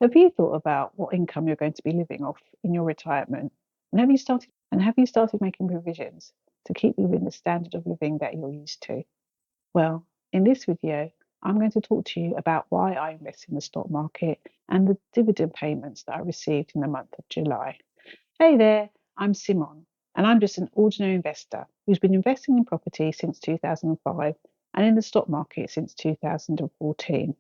Have you thought about what income you're going to be living off in your retirement? And have you started making provisions to keep you in the standard of living that you're used to? Well, in this video, I'm going to talk to you about why I invest in the stock market and the dividend payments that I received in the month of July. Hey there, I'm Simon, and I'm just an ordinary investor who's been investing in property since 2005 and in the stock market since 2014.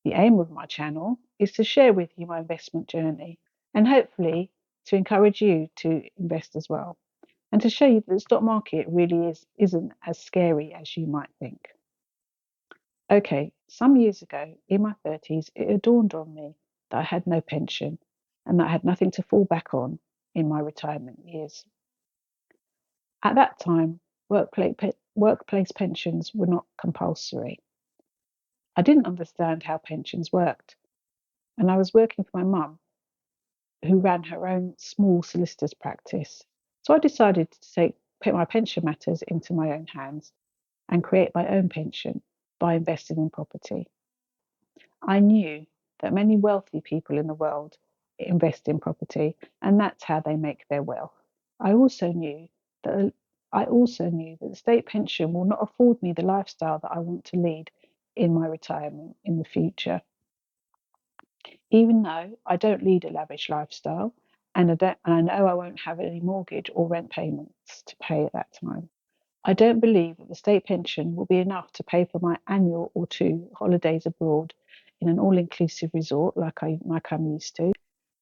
The aim of my channel is to share with you my investment journey and hopefully to encourage you to invest as well, and to show you that the stock market really isn't as scary as you might think. Okay, some years ago in my 30s, it dawned on me that I had no pension and that I had nothing to fall back on in my retirement years. At that time, workplace pensions were not compulsory. I didn't understand how pensions worked, and I was working for my mum, who ran her own small solicitor's practice. So I decided to put my pension matters into my own hands and create my own pension by investing in property. I knew that many wealthy people in the world invest in property, and that's how they make their wealth. I also knew that the state pension will not afford me the lifestyle that I want to lead in my retirement in the future. Even though I don't lead a lavish lifestyle, and I know I won't have any mortgage or rent payments to pay at that time, I don't believe that the state pension will be enough to pay for my annual or two holidays abroad in an all-inclusive resort like I'm used to,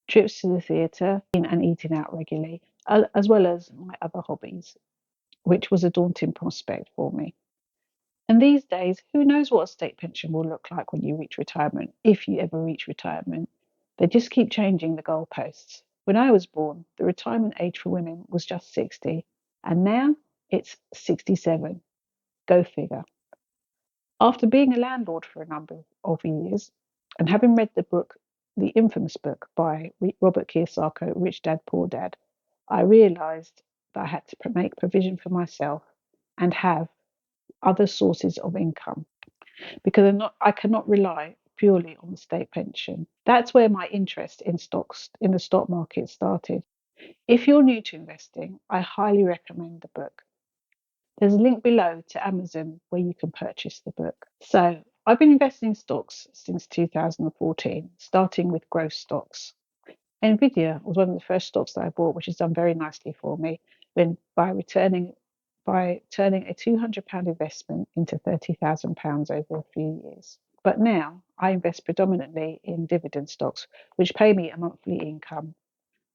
trips to the theatre, and eating out regularly, as well as my other hobbies, which was a daunting prospect for me. And these days, who knows what a state pension will look like when you reach retirement, if you ever reach retirement. They just keep changing the goalposts. When I was born, the retirement age for women was just 60, and now it's 67. Go figure. After being a landlord for a number of years and having read the infamous book by Robert Kiyosaki, Rich Dad Poor Dad, I realized that I had to make provision for myself and have other sources of income, because I cannot rely purely on the state pension. That's where my interest in the stock market started. If you're new to investing, I highly recommend the book. There's a link below to Amazon where you can purchase the book. So I've been investing in stocks since 2014, starting with growth stocks. Nvidia was one of the first stocks that I bought, which has done very nicely for me by turning a £200 investment into £30,000 over a few years. But now I invest predominantly in dividend stocks, which pay me a monthly income.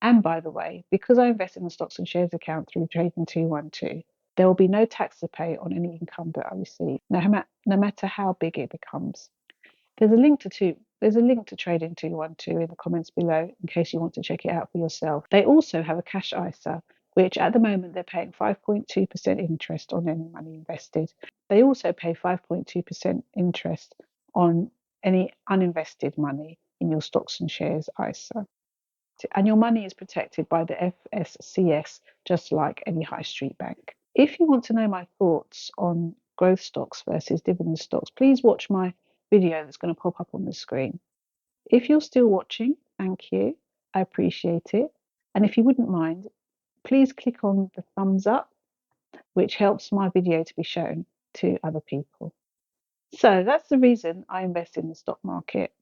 And by the way, because I invest in the stocks and shares account through Trading 212, there will be no tax to pay on any income that I receive, no matter how big it becomes. There's a link to Trading 212 in the comments below in case you want to check it out for yourself. They also have a cash ISA, which at the moment they're paying 5.2% interest on any money invested. They also pay 5.2% interest on any uninvested money in your stocks and shares ISA. And your money is protected by the FSCS, just like any high street bank. If you want to know my thoughts on growth stocks versus dividend stocks, please watch my video that's going to pop up on the screen. If you're still watching, thank you. I appreciate it. And if you wouldn't mind, please click on the thumbs up, which helps my video to be shown to other people. So that's the reason I invest in the stock market.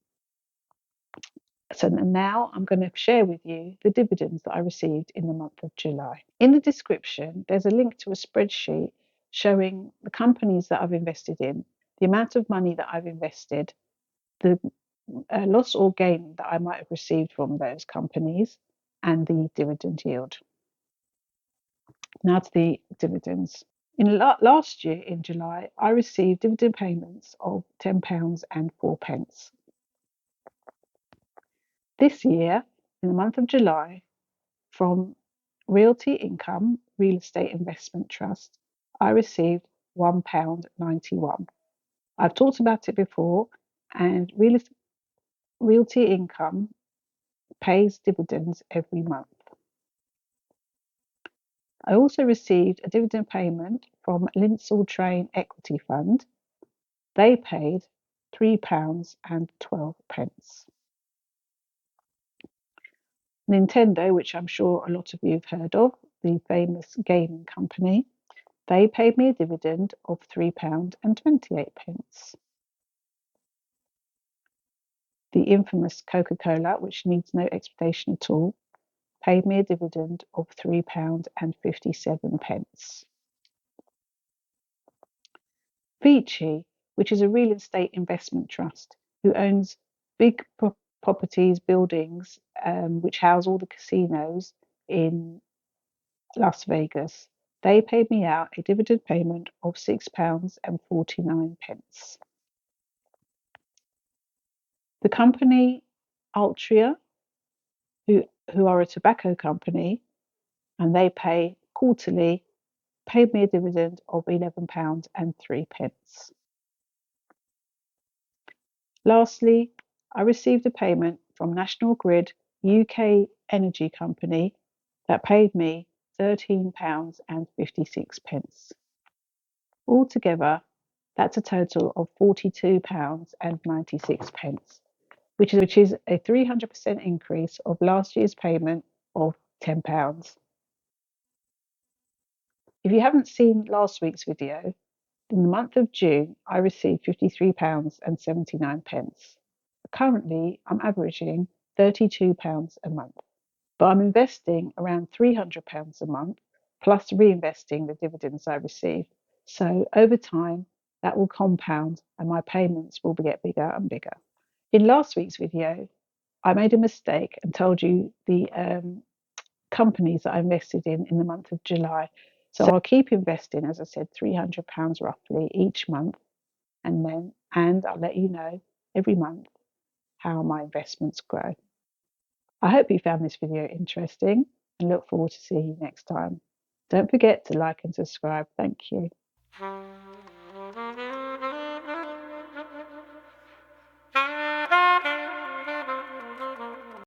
So now I'm going to share with you the dividends that I received in the month of July. In the description, there's a link to a spreadsheet showing the companies that I've invested in, the amount of money that I've invested, the loss or gain that I might have received from those companies, and the dividend yield. Now to the dividends. Last year in July, I received dividend payments of £10 and 4p. This year, in the month of July, from Realty Income Real Estate Investment Trust, I received £1.91. I've talked about it before, and Realty Income pays dividends every month. I also received a dividend payment from Lindsell Train Equity Fund. They paid £3 and 12p. Nintendo, which I'm sure a lot of you have heard of, the famous gaming company, they paid me a dividend of £3.28. The infamous Coca-Cola, which needs no explanation at all, paid me a dividend of £3.57. Vici, which is a real estate investment trust who owns big properties, buildings, which house all the casinos in Las Vegas. They paid me out a dividend payment of £6.49. The company Altria, who are a tobacco company, and they pay quarterly, paid me a dividend of £11.03. Lastly, I received a payment from National Grid UK Energy Company that paid me £13.56. Altogether, that's a total of £42.96, which is a 300% increase of last year's payment of £10. If you haven't seen last week's video, in the month of June, I received £53.79. Currently, I'm averaging £32 a month, but I'm investing around £300 a month, plus reinvesting the dividends I receive. So over time, that will compound and my payments will get bigger and bigger. In last week's video, I made a mistake and told you the companies that I invested in the month of July. So I'll keep investing, as I said, £300 roughly each month, and I'll let you know every month how my investments grow. I hope you found this video interesting and look forward to seeing you next time. Don't forget to like and subscribe. Thank you.